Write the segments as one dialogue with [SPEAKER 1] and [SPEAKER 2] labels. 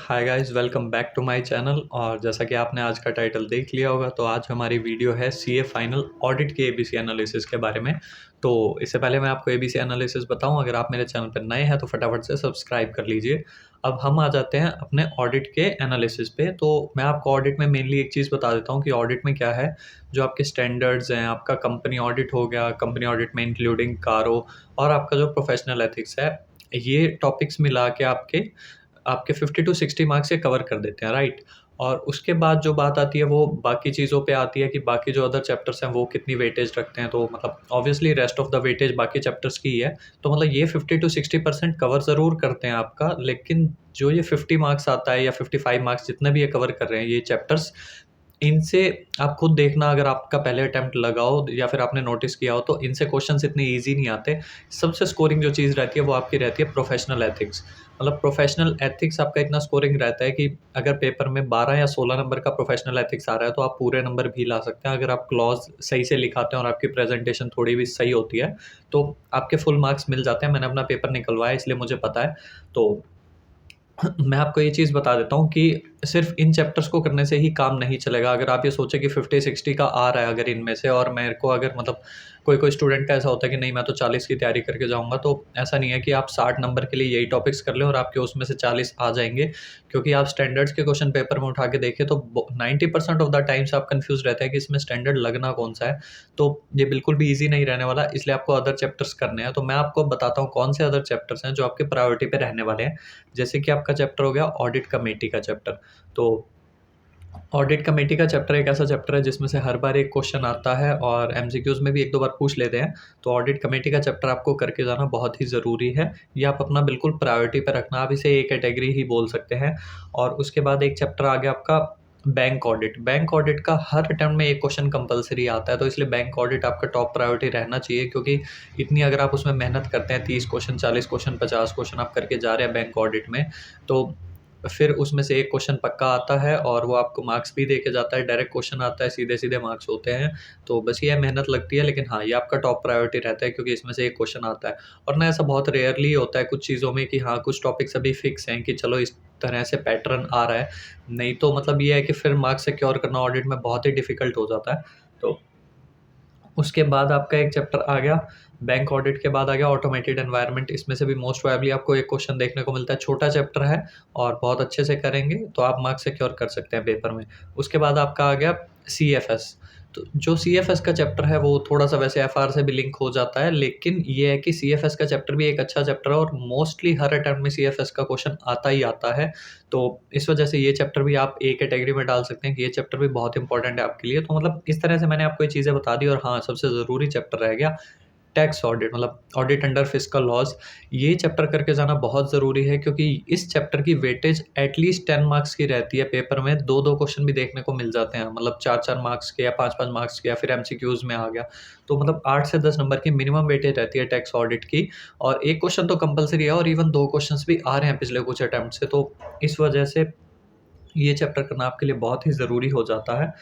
[SPEAKER 1] Hi guys, welcome back to my channel. और जैसा कि आपने आज का टाइटल देख लिया होगा, तो आज हमारी वीडियो है सीए फाइनल ऑडिट के एबीसी एनालिसिस के बारे में। तो इससे पहले मैं आपको एबीसी एनालिसिस बताऊं, अगर आप मेरे चैनल पर नए हैं तो फटाफट से सब्सक्राइब कर लीजिए। अब हम आ जाते हैं अपने ऑडिट के एनालिसिस पे। तो मैं आपको ऑडिट में मेनली एक चीज़ बता देता हूँ कि ऑडिट में क्या है। जो आपके स्टैंडर्ड्स हैं, आपका कंपनी ऑडिट हो गया, कंपनी ऑडिट में इंक्लूडिंग कारो, और आपका जो प्रोफेशनल एथिक्स है, ये टॉपिक्स मिला के आपके आपके 50 टू 60 मार्क्स ये कवर कर देते हैं, राइट। और उसके बाद जो बात आती है वो बाकी चीज़ों पे आती है कि बाकी जो अदर चैप्टर्स हैं वो कितनी वेटेज रखते हैं। तो मतलब obviously rest of the weightage बाकी चैप्टर्स की ही है। तो मतलब ये 50 टू 60% कवर ज़रूर करते हैं आपका, लेकिन जो ये 50 मार्क्स आता है या 55 मार्क्स जितने भी ये कवर कर रहे हैं ये चैप्टर्स, इनसे आप खुद देखना, अगर आपका पहले अटेम्प्ट लगा हो या फिर आपने नोटिस किया हो, तो इनसे क्वेश्चंस इतने ईज़ी नहीं आते। सबसे स्कोरिंग जो चीज़ रहती है वो आपकी रहती है प्रोफेशनल एथिक्स। मतलब प्रोफेशनल एथिक्स आपका इतना स्कोरिंग रहता है कि अगर पेपर में 12 या 16 नंबर का प्रोफेशनल एथिक्स आ रहा है तो आप पूरे नंबर भी ला सकते हैं। अगर आप क्लॉज़ सही से लिखाते हैं और आपकी प्रेज़ेंटेशन थोड़ी भी सही होती है, तो आपके फुल मार्क्स मिल जाते हैं। मैंने अपना पेपर निकलवाया इसलिए मुझे पता है। तो मैं आपको ये चीज़ बता देता हूँ कि सिर्फ़ इन चैप्टर्स को करने से ही काम नहीं चलेगा। अगर आप ये सोचें कि 50-60 का आ रहा है अगर इनमें से, और मेरे को अगर मतलब कोई-कोई स्टूडेंट का ऐसा होता है कि नहीं मैं तो 40 की तैयारी करके जाऊँगा, तो ऐसा नहीं है कि आप 60 नंबर के लिए यही टॉपिक्स कर लें और आपके उसमें से 40 आ जाएँगे। क्योंकि आप स्टैंडर्ड्स के क्वेश्चन पेपर में उठा के देखें तो 90% ऑफ द टाइम्स आप कन्फ्यूज़ रहते हैं कि इसमें स्टैंडर्ड लगना कौन-सा है। तो ये बिल्कुल भी ईज़ी नहीं रहने वाला, इसलिए आपको अदर चैप्टर्स करने हैं। तो मैं आपको बताता हूँ कौन से अदर चैप्टर्स हैं जो आपके प्रायोरिटी पे रहने वाले हैं। जैसे कि आपका चैप्टर हो गया ऑडिट कमेटी का चैप्टर। तो ऑडिट कमेटी का चैप्टर एक ऐसा चैप्टर है जिसमें से हर बार एक क्वेश्चन आता है और एमसीक्यूज़ में भी 1-2 बार पूछ लेते हैं। तो ऑडिट कमेटी का चैप्टर आपको करके जाना बहुत ही ज़रूरी है। ये आप अपना बिल्कुल प्रायोरिटी पे रखना, आप इसे ए कैटेगरी ही बोल सकते हैं। और उसके बाद एक चैप्टर आ गया आपका बैंक ऑडिट। बैंक ऑडिट का हर अटेम्प्ट में एक क्वेश्चन कंपल्सरी आता है, तो इसलिए बैंक ऑडिट आपका टॉप प्रायोरिटी रहना चाहिए। क्योंकि इतनी अगर आप उसमें मेहनत करते हैं, 30 क्वेश्चन, 40 क्वेश्चन, 50 क्वेश्चन आप करके जा रहे हैं बैंक ऑडिट में, तो फिर उसमें से एक क्वेश्चन पक्का आता है और वो आपको मार्क्स भी दे के जाता है। डायरेक्ट क्वेश्चन आता है, सीधे-सीधे मार्क्स होते हैं। तो बस ये मेहनत लगती है, लेकिन हाँ, ये आपका टॉप प्रायोरिटी रहता है क्योंकि इसमें से एक क्वेश्चन आता है। और ना ऐसा बहुत रेयरली होता है कुछ चीज़ों में कि हाँ, कुछ टॉपिक्स अभी फिक्स हैं कि चलो इस तरह से पैटर्न आ रहा है। नहीं तो मतलब ये है कि फिर मार्क्स सिक्योर करना ऑडिट में बहुत ही डिफ़िकल्ट हो जाता है। तो उसके बाद आपका एक चैप्टर आ गया, बैंक ऑडिट के बाद आ गया ऑटोमेटेड एनवायरनमेंट। इसमें से भी मोस्ट प्रोबेबली आपको एक क्वेश्चन देखने को मिलता है। छोटा चैप्टर है और बहुत अच्छे से करेंगे तो आप मार्क्स सिक्योर कर सकते हैं पेपर में। उसके बाद आपका आ गया सीएफएस। तो जो सीएफएस का चैप्टर है वो थोड़ा-सा वैसे एफआर से भी लिंक हो जाता है, लेकिन ये है कि सीएफएस का चैप्टर भी एक अच्छा चैप्टर है और मोस्टली हर अटेम्प्ट में सीएफएस का क्वेश्चन आता ही आता है। तो इस वजह से ये चैप्टर भी आप ए कैटेगरी में डाल सकते हैं कि ये चैप्टर भी बहुत इंपॉर्टेंट है आपके लिए। तो मतलब इस तरह से मैंने आपको ये चीज़ें बता दी। और हाँ, सबसे ज़रूरी चैप्टर रह गया टैक्स ऑडिट, मतलब ऑडिट अंडर फिस्कल लॉज़। ये चैप्टर करके जाना बहुत ज़रूरी है क्योंकि इस चैप्टर की वेटेज एटलीस्ट 10 मार्क्स की रहती है। पेपर में 2-2 क्वेश्चन भी देखने को मिल जाते हैं, मतलब 4-4 मार्क्स के या 5-5 मार्क्स के, या फिर एमसीक्यूज़ में आ गया। तो मतलब 8 से 10 नंबर की मिनिमम वेटेज रहती है टैक्स ऑडिट की। और 1 क्वेश्चन तो कंपल्सरी है और इवन 2 क्वेश्चन्स भी आ रहे हैं पिछले कुछ अटेम्प्ट से। तो इस वजह से ये चैप्टर करना आपके लिए बहुत ही ज़रूरी हो जाता है।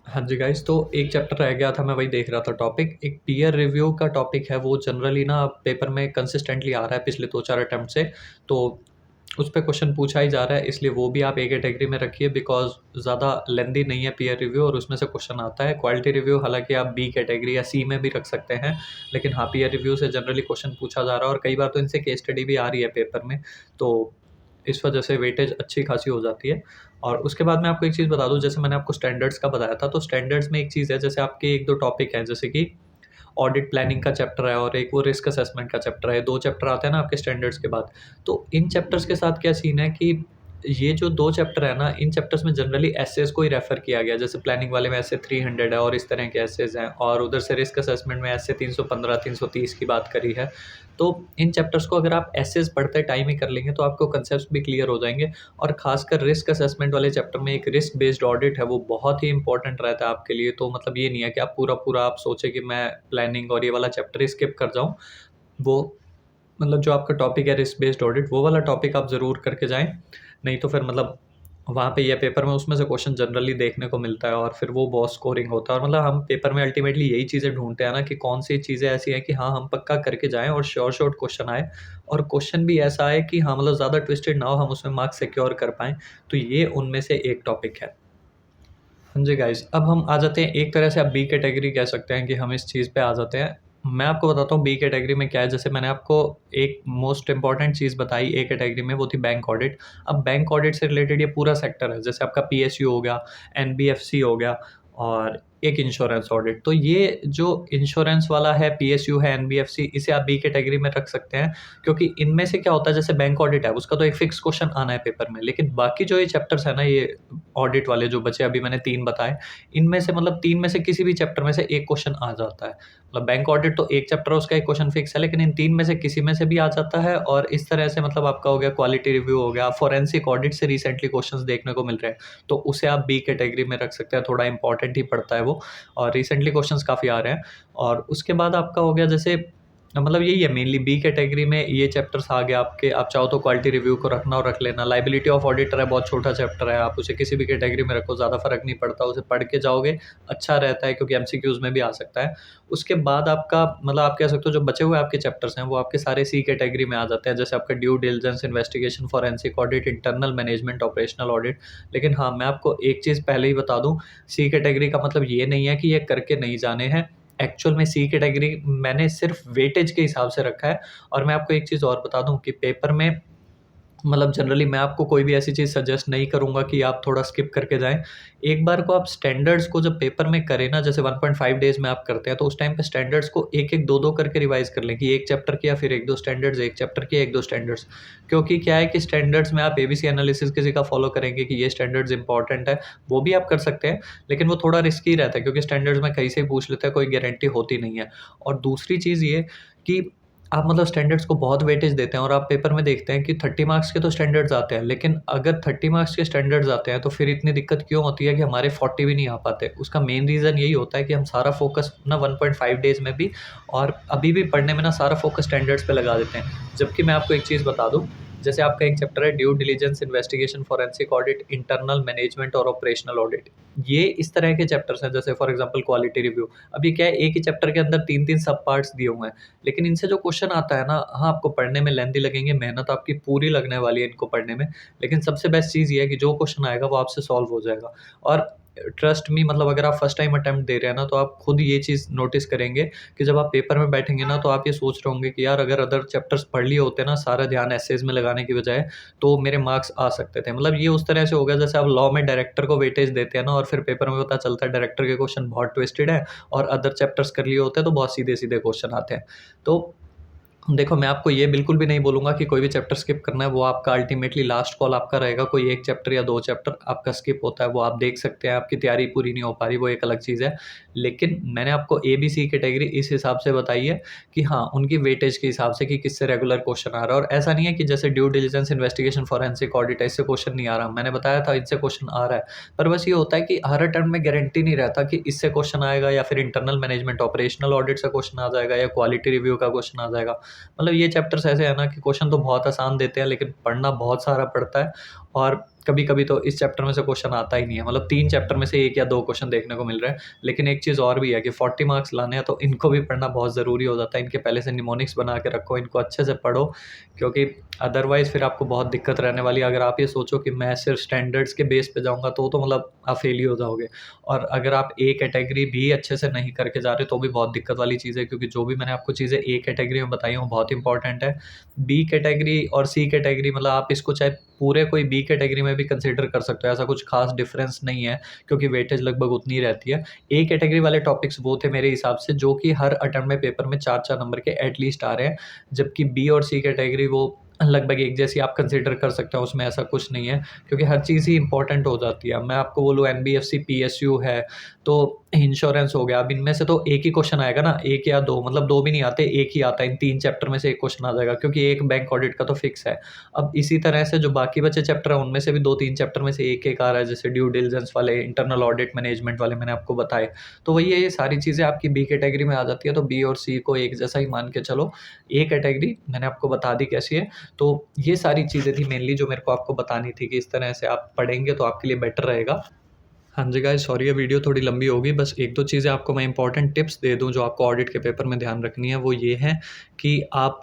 [SPEAKER 1] हाँ जी गाइस, तो एक चैप्टर रह गया था, मैं वही देख रहा था टॉपिक। एक पीयर रिव्यू का टॉपिक है, वो जनरली ना पेपर में कंसिस्टेंटली आ रहा है पिछले 2-4 अटेम्प्ट से। तो उस पे क्वेश्चन पूछा ही जा रहा है, इसलिए वो भी आप ए कैटेगरी में रखिए बिकॉज़ ज़्यादा लेंथी नहीं है पीयर रिव्यू और उसमें से क्वेश्चन आता है। क्वालिटी रिव्यू हालाँकि आप बी कैटेगरी या सी में भी रख सकते हैं, लेकिन हाँ, पीयर रिव्यू से जनरली क्वेश्चन पूछा जा रहा है और कई बार तो इनसे केस स्टडी भी आ रही है पेपर में। तो इस वजह से वेटेज अच्छी खासी हो जाती है। और उसके बाद मैं आपको एक चीज़ बता दूँ, जैसे मैंने आपको स्टैंडर्ड्स का बताया था, तो स्टैंडर्ड्स में एक चीज़ है, जैसे आपके 1-2 टॉपिक हैं, जैसे कि ऑडिट प्लानिंग का चैप्टर है और एक वो रिस्क असेसमेंट का चैप्टर है। 2 चैप्टर आते हैं ना आपके स्टैंडर्ड्स के बाद। तो इन चैप्टर्स के साथ क्या सीन है कि ये जो 2 चैप्टर है ना, इन चैप्टर्स में जनरली एसेस को ही रेफ़र किया गया है। जैसे प्लानिंग वाले में एसे 300 है और इस तरह के एसेस हैं, और उधर से रिस्क असेसमेंट में एसे 315-330 की बात करी है। तो इन चैप्टर्स को अगर आप एसेस पढ़ते टाइम ही कर लेंगे तो आपको कांसेप्ट्स भी क्लियर हो जाएँगे। और ख़ासकर रिस्क असेसमेंट वाले चैप्टर में एक रिस्क बेस्ड ऑडिट है, वो बहुत ही इम्पोर्टेंट रहता है आपके लिए। तो मतलब ये नहीं है कि आप पूरा-पूरा आप सोचें कि मैं प्लानिंग और ये वाला चैप्टर ही स्किप कर जाऊँ। वो मतलब जो आपका टॉपिक है रिस्क बेस्ड ऑडिट, वो वाला टॉपिक आप ज़रूर करके जाएँ। नहीं तो फिर मतलब वहाँ पे ये पेपर में उसमें से क्वेश्चन जनरली देखने को मिलता है और फिर वो बहुत स्कोरिंग होता है और मतलब हम पेपर में अल्टीमेटली यही चीज़ें ढूँढते हैं ना कि कौन सी चीज़ें ऐसी हैं कि हाँ, हम पक्का करके जाएँ और श्योर क्वेश्चन आए और क्वेश्चन भी ऐसा आए कि हाँ, मतलब ज़्यादा ट्विस्टेड ना हो, हम उसमें मार्क्स सिक्योर कर पाएँ। तो ये उनमें से एक टॉपिक है। हाँ जी गाइज़, अब हम आ जाते हैं एक तरह से आप बी कैटेगरी कह सकते हैं कि हम इस चीज़ पे आ जाते हैं। मैं आपको बताता हूँ बी कैटेगरी में क्या है, जैसे मैंने आपको एक मोस्ट इम्पोर्टेंट चीज़ बताई ए कैटेगरी में, वो थी बैंक ऑडिट। अब बैंक ऑडिट से रिलेटेड ये पूरा सेक्टर है, जैसे आपका पीएसयू हो गया, एनबीएफसी हो गया और एक इंश्योरेंस ऑडिट। तो ये जो इंश्योरेंस वाला है, पीएसयू है, एनबीएफसी, इसे आप बी कैटेगरी में रख सकते हैं क्योंकि इनमें से क्या होता है, जैसे बैंक ऑडिट है, उसका तो एक फिक्स क्वेश्चन आना है पेपर में, लेकिन बाकी जो ये चैप्टर्स है ना, ये ऑडिट वाले जो बचे अभी मैंने 3 बताए, इनमें से मतलब 3 में से किसी भी चैप्टर में से एक क्वेश्चन आ जाता है। मतलब बैंक ऑडिट तो एक चैप्टर है, उसका एक क्वेश्चन फिक्स है, लेकिन इन 3 में से किसी में से भी आ जाता है और इस तरह से मतलब आपका हो गया क्वालिटी रिव्यू हो गया, फोरेंसिक ऑडिट से रिसेंटली क्वेश्चंस देखने को मिल रहे हैं, तो उसे आप बी कैटेगरी में रख सकते हैं, थोड़ा इंपॉर्टेंट ही पड़ता है वो और रिसेंटली क्वेश्चंस काफ़ी आ रहे हैं। और उसके बाद आपका हो गया जैसे मतलब यही है मेनली बी कैटेगरी में ये चैप्टर्स आ गए आपके, आप चाहो तो क्वालिटी रिव्यू को रखना और रख लेना। लायबिलिटी ऑफ ऑडिटर है, बहुत छोटा चैप्टर है, आप उसे किसी भी कैटेगरी में रखो, ज़्यादा फ़र्क नहीं पड़ता, उसे पढ़ के जाओगे अच्छा रहता है क्योंकि एमसीक्यूज़ में भी आ सकता है। उसके बाद आपका मतलब आप कह सकते हो जो बचे हुए आपके चैप्टर्स हैं वो आपके सारे सी कैटेगरी में आ जाते हैं, जैसे आपका due diligence, investigation, forensic audit, internal management, operational audit. लेकिन हाँ, मैं आपको एक चीज़ पहले ही बता दूँ, सी कैटेगरी का मतलब ये नहीं है कि ये करके नहीं जाने हैं। एक्चुअल में सी कैटेगरी मैंने सिर्फ वेटेज के हिसाब से रखा है और मैं आपको एक चीज़ और बता दूँ कि पेपर में मतलब जनरली मैं आपको कोई भी ऐसी चीज़ सजेस्ट नहीं करूँगा कि आप थोड़ा स्किप करके जाएँ। एक बार को आप स्टैंडर्ड्स को जब पेपर में करें ना, जैसे 1.5 डेज़ में आप करते हैं, तो उस टाइम पे स्टैंडर्ड्स को 1-1, 2-2 करके रिवाइज़ कर लें कि एक चैप्टर किया, फिर 1-2 स्टैंडर्ड्स, एक चैप्टर किया, 1-2 स्टैंडर्ड्स। क्योंकि क्या है कि स्टैंडर्ड्स में आप एबीसी एनालिसिस किसी का फ़ॉलो करेंगे कि ये स्टैंडर्ड्स इम्पोर्टेंट है, वो भी आप कर सकते हैं, लेकिन वो थोड़ा रिस्की रहता है क्योंकि स्टैंडर्ड्स में कहीं से भी पूछ लेते हैं, कोई गारंटी होती नहीं है। और दूसरी चीज़ ये कि आप मतलब स्टैंडर्ड्स को बहुत वेटेज देते हैं और आप पेपर में देखते हैं कि 30 मार्क्स के तो स्टैंडर्ड्स आते हैं, लेकिन अगर 30 मार्क्स के स्टैंडर्ड्स आते हैं, तो फिर इतनी दिक्कत क्यों होती है कि हमारे 40 भी नहीं आ पाते? उसका मेन रीज़न यही होता है कि हम सारा फ़ोकस ना 1.5 डेज़ में भी और अभी भी पढ़ने में ना सारा फ़ोकस स्टैंडर्ड्स पे लगा देते हैं। जबकि मैं आपको एक चीज़ बता दूँ, जैसे आपका एक चैप्टर है due diligence, investigation, forensic audit, internal management और ऑपरेशनल ऑडिट। ये इस तरह के चैप्टर्स हैं, जैसे फॉर एग्ज़ाम्पल क्वालिटी रिव्यू। अब ये क्या है, एक ही चैप्टर के अंदर 3-3 सब पार्ट्स दिए हुए हैं। लेकिन इनसे जो क्वेश्चन आता है ना, हाँ, आपको पढ़ने में लेंथी लगेंगे, मेहनत आपकी पूरी लगने वाली है इनको पढ़ने में, लेकिन सबसे बेस्ट चीज़ ये है कि जो क्वेश्चन आएगा वो आपसे सॉल्व हो जाएगा। और ट्रस्ट मी, मतलब अगर आप फर्स्ट टाइम अटेम्प्ट दे रहे हैं ना, तो आप खुद ये चीज़ नोटिस करेंगे कि जब आप पेपर में बैठेंगे ना, तो आप ये सोच रहे होंगे कि यार अगर अदर चैप्टर्स पढ़ लिए होते ना, सारा ध्यान एसेज में लगाने की बजाय, तो मेरे मार्क्स आ सकते थे। मतलब ये उस तरह से हो गया जैसे आप लॉ में डायरेक्टर को वेटेज देते हैं ना और फिर पेपर में पता चलता है डायरेक्टर के क्वेश्चन बहुत ट्विस्टेड है और अदर चैप्टर्स कर लिए होते हैं तो बहुत सीधे-सीधे क्वेश्चन आते हैं। तो देखो, मैं आपको ये बिल्कुल भी नहीं बोलूँगा कि कोई भी चैप्टर स्किप करना है, वो आपका अल्टीमेटली लास्ट कॉल आपका रहेगा। कोई 1 चैप्टर या 2 चैप्टर आपका स्किप होता है, वो आप देख सकते हैं, आपकी तैयारी पूरी नहीं हो पा रही, वो एक अलग चीज़ है। लेकिन मैंने आपको ए, बी, सी कैटेगरी इस हिसाब से बताई है कि हाँ, उनकी वेटेज के हिसाब से कि किससे रेगुलर क्वेश्चन आ रहा है और ऐसा नहीं है कि जैसे due diligence, investigation, forensic audit है, इससे क्वेश्चन नहीं आ रहा। मैंने बताया था इनसे क्वेश्चन आ रहा है, पर बस ये होता है कि हर अटेम्प्ट में गारंटी नहीं रहता कि इससे क्वेश्चन आएगा या फिर इंटरनल मैनेजमेंट, ऑपरेशनल ऑडिट से क्वेश्चन आ जाएगा या क्वालिटी रिव्यू का क्वेश्चन आ जाएगा। मतलब ये चैप्टर्स ऐसे हैं ना कि क्वेश्चन तो बहुत आसान देते हैं, लेकिन पढ़ना बहुत सारा पड़ता है और कभी-कभी तो इस चैप्टर में से क्वेश्चन आता ही नहीं है। मतलब 3 चैप्टर में से 1 या 2 क्वेश्चन देखने को मिल रहे हैं। लेकिन एक चीज़ और भी है कि 40 मार्क्स लाने हैं तो इनको भी पढ़ना बहुत ज़रूरी हो जाता है। इनके पहले से निमोनिक्स बना के रखो, इनको अच्छे से पढ़ो क्योंकि अदरवाइज़ फिर आपको बहुत दिक्कत रहने वाली है। अगर आप ये सोचो कि मैं सिर्फ स्टैंडर्ड्स के बेस पे जाऊँगा तो मतलब आप फेल ही हो जाओगे। और अगर आप ए कैटेगरी भी अच्छे से नहीं करके जा रहे तो भी बहुत दिक्कत वाली चीज़ है क्योंकि जो भी मैंने आपको चीज़ें ए कैटेगरी में बताई हैं वो बहुत इंपॉर्टेंट है। बी कैटेगरी और सी कैटेगरी मतलब आप इसको चाहे पूरे कोई बी कैटेगरी में भी कंसीडर कर सकते हो, ऐसा कुछ खास डिफरेंस नहीं है क्योंकि वेटेज लगभग उतनी ही रहती है। ए कैटेगरी वाले टॉपिक्स वो थे मेरे हिसाब से जो कि हर अटेम्प्ट में पेपर में 4-4 नंबर के एटलीस्ट आ रहे हैं, जबकि बी और सी कैटेगरी वो लगभग एक जैसी आप कंसीडर कर सकते हो, उसमें ऐसा कुछ नहीं है क्योंकि हर चीज़ ही इंपॉर्टेंट हो जाती है। मैं आपको बोलूँ एनबीएफसी, पीएसयू है, तो इंश्योरेंस हो गया, अब इनमें से तो एक ही क्वेश्चन आएगा ना, 1 या 2 मतलब 2 भी नहीं आते, 1 ही आता है, इन 3 चैप्टर में से 1 क्वेश्चन आ जाएगा क्योंकि एक बैंक ऑडिट का तो फिक्स है। अब इसी तरह से जो बाकी बचे चैप्टर हैं उनमें से भी 2-3 चैप्टर में से 1-1 आ रहा है, जैसे ड्यू डिलिजेंस वाले, इंटरनल ऑडिट मैनेजमेंट वाले मैंने आपको बताए। तो वही है, ये सारी चीज़ें आपकी बी कैटेगरी में आ जाती है, तो बी और सी को एक जैसा ही मान के चलो। ए कैटेगरी मैंने आपको बता दी कैसी है, तो ये सारी चीज़ें थी मेनली जो मेरे को आपको बतानी थी कि इस तरह से आप पढ़ेंगे तो आपके लिए बेटर रहेगा। हाँ जी गाइस, सॉरी ये वीडियो थोड़ी लंबी होगी, बस 1-2 चीज़ें आपको मैं इम्पोर्टेंट टिप्स दे दूँ जो आपको ऑडिट के पेपर में ध्यान रखनी है, वो ये है कि आप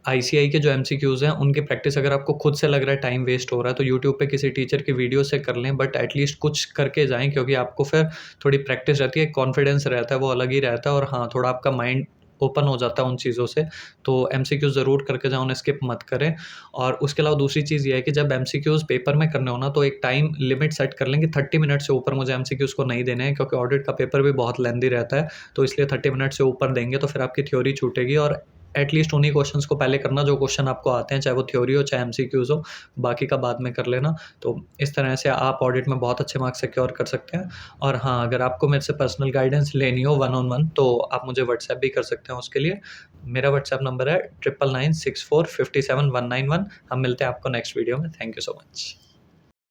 [SPEAKER 1] आईसीएआई के जो एमसीक्यूज़ हैं, उनकी प्रैक्टिस अगर आपको खुद से लग रहा है टाइम वेस्ट हो रहा है, तो यूट्यूब पे किसी टीचर की वीडियो से कर लें, बट एटलीस्ट कुछ करके जाएँ क्योंकि आपको फिर थोड़ी प्रैक्टिस रहती है, कॉन्फिडेंस रहता है, वो अलग ही रहता है और हाँ, थोड़ा आपका माइंड ओपन हो जाता है उन चीज़ों से। तो एमसीक्यूज़ ज़रूर करके जाओ, उन्हें स्किप मत करें। और उसके अलावा दूसरी चीज़ ये है कि जब एमसीक्यूज़ पेपर में करने हो ना, तो एक टाइम लिमिट सेट कर लें कि 30 मिनट से ऊपर मुझे एमसीक्यूज़ को नहीं देने हैं क्योंकि ऑडिट का पेपर भी बहुत लेंदी रहता है। तो इसलिए 30 मिनट से ऊपर देंगे तो फिर आपकी थ्योरी छूटेगी और एटलीस्ट उन्हीं क्वेश्चंस को पहले करना जो क्वेश्चन आपको आते हैं, चाहे वो थ्योरी हो, चाहे एमसीक्यूज़ हो, बाकी का बाद में कर लेना। तो इस तरह से आप ऑडिट में बहुत अच्छे मार्क्स सिक्योर कर सकते हैं। और हाँ, अगर आपको मेरे से पर्सनल गाइडेंस लेनी हो वन ऑन वन तो आप मुझे व्हाट्सएप भी कर सकते हैं उसके लिए। मेरा व्हाट्सएप नंबर है 9996457191। हम मिलते हैं आपको नेक्स्ट वीडियो में। Thank you so much.